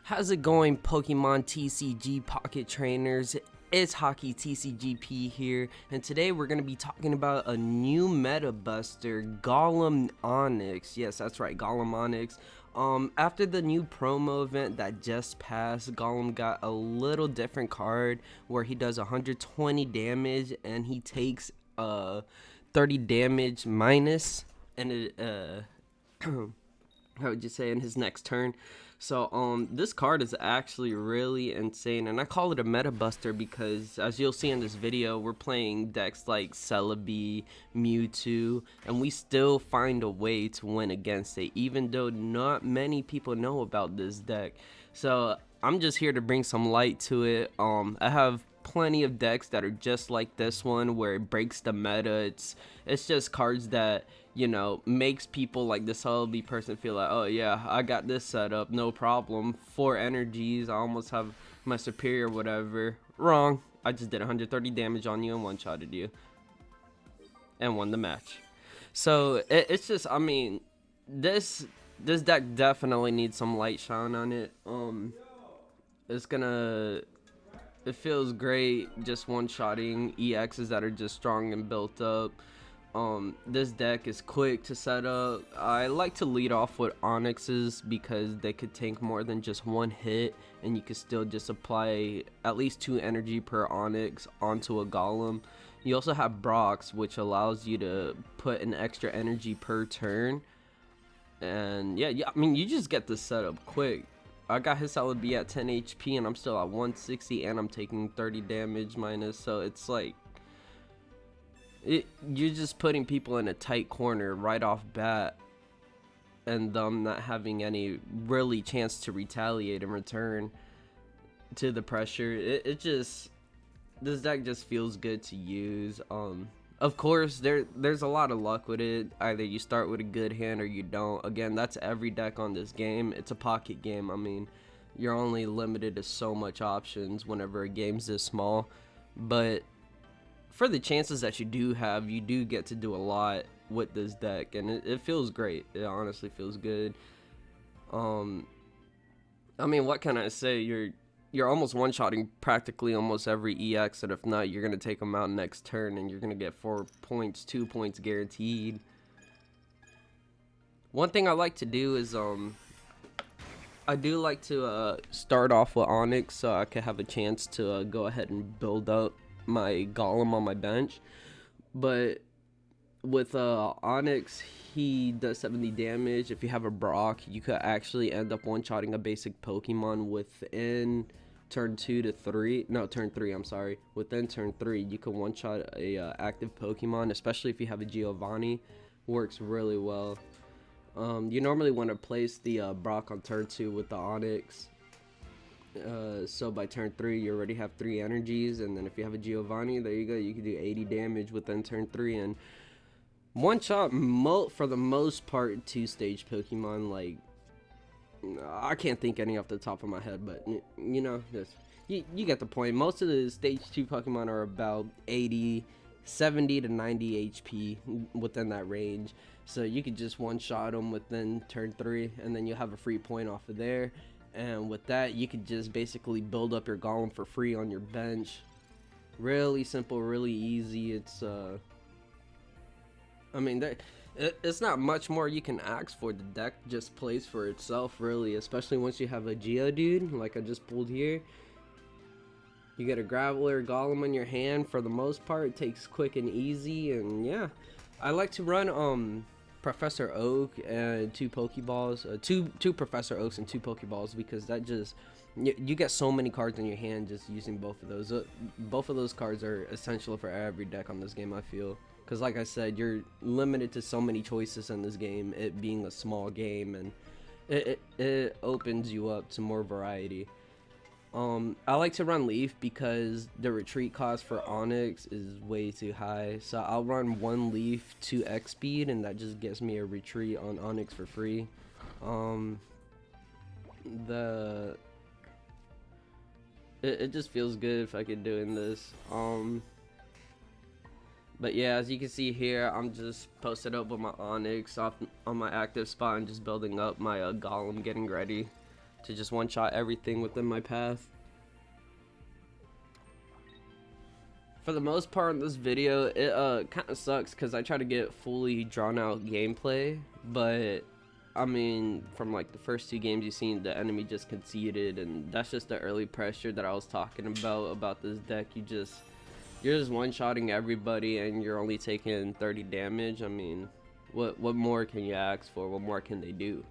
How's it going, Pokemon TCG Pocket Trainers? It's Hockey TCGP here, and today we're going to be talking about a new meta buster, Golem Onix. Yes, that's right, Golem Onix. After the new promo event that just passed, Golem got a little different card where he does 120 damage and he takes 30 damage minus, and it how would you say, in his next turn. So this card is actually really insane, and I call it a meta buster because, as you'll see in this video, we're playing decks like Celebi, Mewtwo, and we still find a way to win against it, even though not many people know about this deck. So I'm just here to bring some light to it. I have plenty of decks that are just like this one, where it breaks the meta. It's just cards that, you know, makes people like the Celebi person feel like, oh yeah, I got this set up, no problem. 4 energies, I almost have my superior, whatever. Wrong. I just did 130 damage on you and one-shotted you and won the match. So it's just, I mean, this deck definitely needs some light shine on it. It feels great just one-shotting EXs that are just strong and built up. This deck is quick to set up. I like to lead off with Onixes because they could tank more than just one hit, and you could still just apply at least 2 energy per Onix onto a Golem. You also have Brox, which allows you to put an extra energy per turn. And yeah, I mean, you just get this set up quick. I got his Celebi at 10 HP and I'm still at 160 and I'm taking 30 damage minus, so it's like you're just putting people in a tight corner right off bat, and them not having any really chance to retaliate in return to the pressure. This deck just feels good to use. Of course, there's a lot of luck with it. Either you start with a good hand or you don't. Again, that's every deck on this game. It's a pocket game. I mean, you're only limited to so much options whenever a game's this small. But for the chances that you do have, you do get to do a lot with this deck, and it feels great. It honestly feels good. I mean, what can I say? You're almost one-shotting practically almost every EX, and if not, you're going to take them out next turn, and you're going to get 4 points, 2 points guaranteed. One thing I like to do is, I do like to start off with Onix so I can have a chance to go ahead and build up my Golem on my bench. But with Onix, he does 70 damage. If you have a Brock, you could actually end up one-shotting a basic Pokemon within turn 2 to 3. No, turn 3, I'm sorry. Within turn 3, you can one-shot a active Pokemon, especially if you have a Giovanni. Works really well. You normally want to place the Brock on turn 2 with the Onix. So by turn 3, you already have 3 energies, and then if you have a Giovanni, there you go. You can do 80 damage within turn 3, and one shot for the most part 2-stage Pokemon. Like, I can't think any off the top of my head, but you know, you get the point. Most of the stage 2 Pokemon are about 70 to 90 HP, within that range. So you could just one shot them within turn 3, and then you'll have a free point off of there. And with that, you could just basically build up your Golem for free on your bench. Really simple, really easy. It's I mean, it's not much more you can ask for. The deck just plays for itself, really, especially once you have a Geodude, like I just pulled here. You get a Graveler Golem in your hand. For the most part, it takes quick and easy, and yeah. I like to run Professor Oak and 2 Pokeballs, two Professor Oaks and 2 Pokeballs, because that just, you get so many cards in your hand just using both of those. Both of those cards are essential for every deck on this game, I feel. Because like I said, you're limited to so many choices in this game, it being a small game, and it opens you up to more variety. I like to run Leaf because the retreat cost for Onix is way too high. So I'll run 1 Leaf, 2 X speed, and that just gets me a retreat on Onix for free. It just feels good if I could doing this. But yeah, as you can see here, I'm just posted up with my Onix on my active spot and just building up my Golem, getting ready to just one-shot everything within my path. For the most part in this video, it kind of sucks because I try to get fully drawn out gameplay, but I mean, from like the first 2 games you've seen, the enemy just conceded, and that's just the early pressure that I was talking about this deck. You're just one-shotting everybody and you're only taking 30 damage. I mean, what more can you ask for? What more can they do?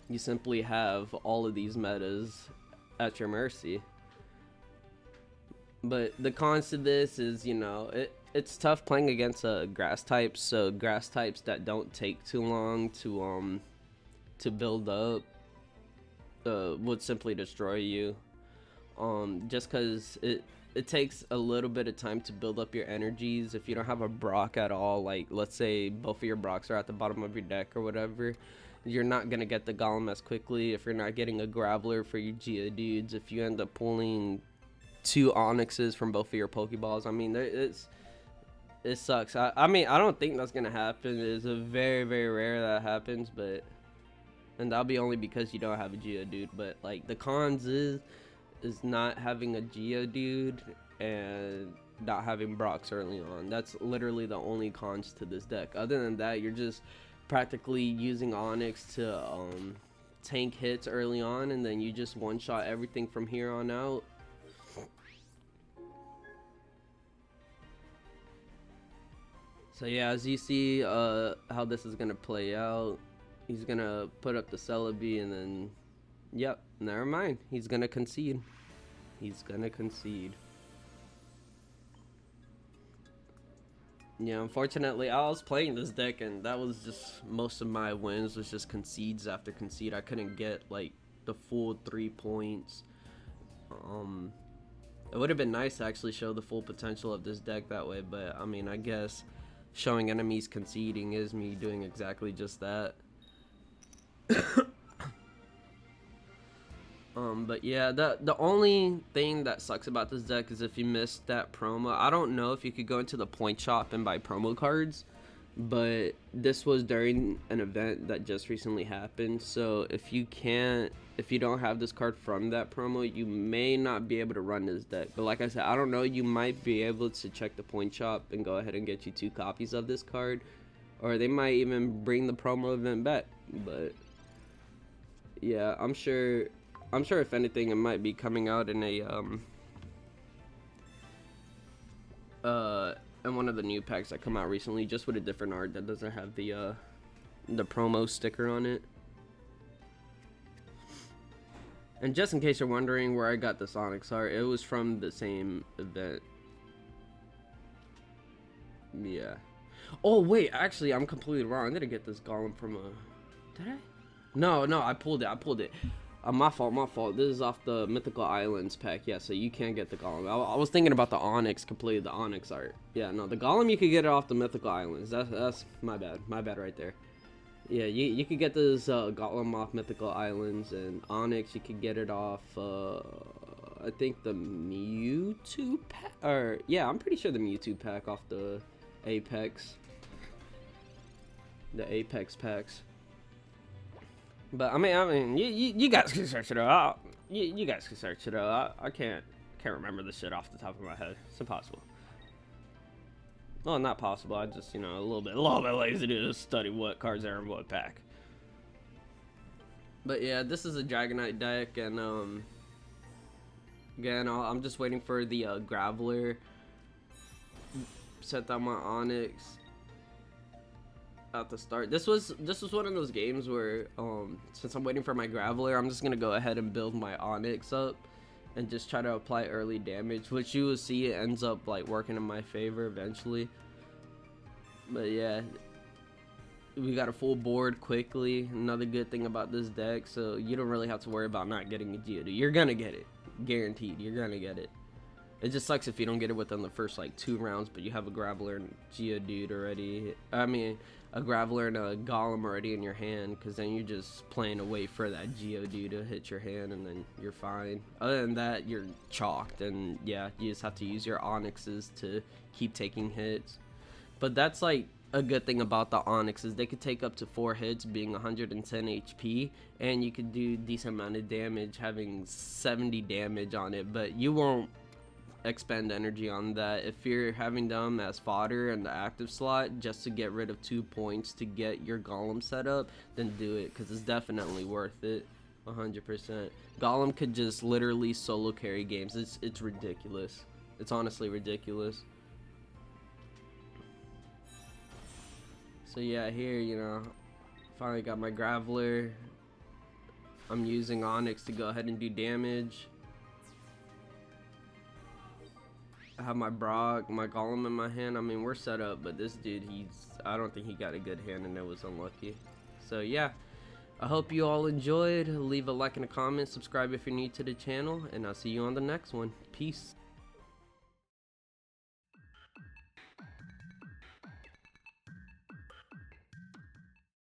You simply have all of these metas at your mercy. But the cons to this is, you know, it's tough playing against grass types. So grass types that don't take too long to build up would simply destroy you. Just because it takes a little bit of time to build up your energies. If you don't have a Brock at all, like let's say both of your Brocks are at the bottom of your deck or whatever, you're not gonna get the Golem as quickly. If you're not getting a Graveler for your Geodudes, if you end up pulling 2 Onixes from both of your Pokeballs, I mean, it sucks. I mean, I don't think that's gonna happen. It's a very, very rare that happens, and that'll be only because you don't have a Geodude. But like the cons is not having a Geodude and not having Brocks early on. That's literally the only cons to this deck. Other than that, you're just practically using Onix to tank hits early on, and then you just one-shot everything from here on out. So yeah, as you see how this is gonna play out, he's gonna put up the Celebi, and then, yep, never mind. He's gonna concede. He's gonna concede. Yeah, unfortunately, I was playing this deck, and that was just most of my wins was just concedes after concede. I couldn't get like the full 3 points. It would have been nice to actually show the full potential of this deck that way, but I mean, I guess showing enemies conceding is me doing exactly just that. But yeah, the only thing that sucks about this deck is if you missed that promo. I don't know if you could go into the point shop and buy promo cards, but this was during an event that just recently happened. So if you don't have this card from that promo, you may not be able to run this deck. But like I said, I don't know, you might be able to check the point shop and go ahead and get you 2 copies of this card, or they might even bring the promo event back. But yeah, I'm sure if anything, it might be coming out in a in one of the new packs that come out recently, just with a different art that doesn't have the promo sticker on it. And just in case you're wondering where I got this Onix art, it was from the same event. Yeah. Oh wait, actually I'm completely wrong. I'm gonna get this Golem from a... Did I? No, I pulled it. My fault. This is off the Mythical Islands pack. Yeah, so you can't get the Golem. I was thinking about the Onix, completely the Onix art. Yeah, no, the Golem you could get it off the Mythical Islands. That's my bad right there. Yeah, you could get this Golem off Mythical Islands, and Onix you could get it off I think the Mewtwo pack, or yeah, I'm pretty sure the Mewtwo pack off the Apex. The Apex packs. But I mean, you guys can search it out. You guys can search it out. I can't remember this shit off the top of my head. It's impossible. Well, not possible. I just, you know, a little bit lazy to study what cards are in what pack. But yeah, this is a Dragonite deck, and again, I'm just waiting for the Graveler. Set down my Onix at the start. This was one of those games where since I'm waiting for my Graveler, I'm just gonna go ahead and build my Onix up and just try to apply early damage, which you will see it ends up like working in my favor eventually. But yeah, we got a full board quickly. Another good thing about this deck, so you don't really have to worry about not getting a Geodude. You're gonna get it, guaranteed. You're gonna get it. It just sucks if you don't get it within the first like 2 rounds, but you have a Graveler and Geodude already. I mean, a Graveler and a Golem already in your hand, because then you're just playing away for that Geodude to hit your hand, and then you're fine. Other than that, you're chalked, and yeah, you just have to use your Onixes to keep taking hits. But that's like a good thing about the Onix is they could take up to 4 hits being 110 HP, and you could do decent amount of damage having 70 damage on it, but you won't expend energy on that. If you're having them as fodder in the active slot just to get rid of 2 points to get your Golem set up, then do it, because it's definitely worth it. 100%. Golem could just literally solo carry games. It's ridiculous. It's honestly ridiculous. So yeah, here, you know, finally got my Graveler. I'm using Onix to go ahead and do damage. I have my Brock, my Golem in my hand. I mean, we're set up, but this dude, I don't think he got a good hand, and it was unlucky. So yeah, I hope you all enjoyed. Leave a like and a comment, subscribe if you're new to the channel, and I'll see you on the next one. Peace.